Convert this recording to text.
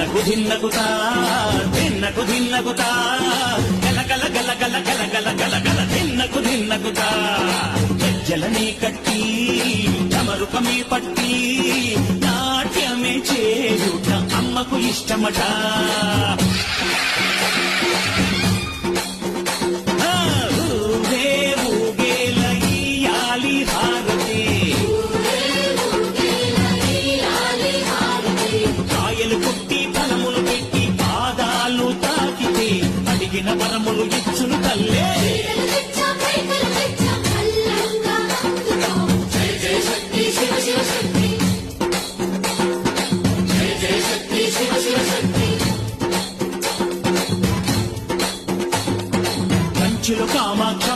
ధిన్నకు ధిన్నకుతా ధిన్నకు ధిన్నకుతా గల గల గల గల గల గల గల గల ధిన్నకు ధిన్నకుతా గజ్జలనే కట్టి చమరుకమే పట్టి నాట్యమే చేయుట అమ్మకు ఇష్టమట. ఊగే ఊగేల ఇయ్యాలి హారతి, కాయలు కొట్టి ఫలములు పెట్టి పాదాలు తాకితే అడిగిన వరములు ఇచ్చును తల్లే. కంచులు కామాక్ష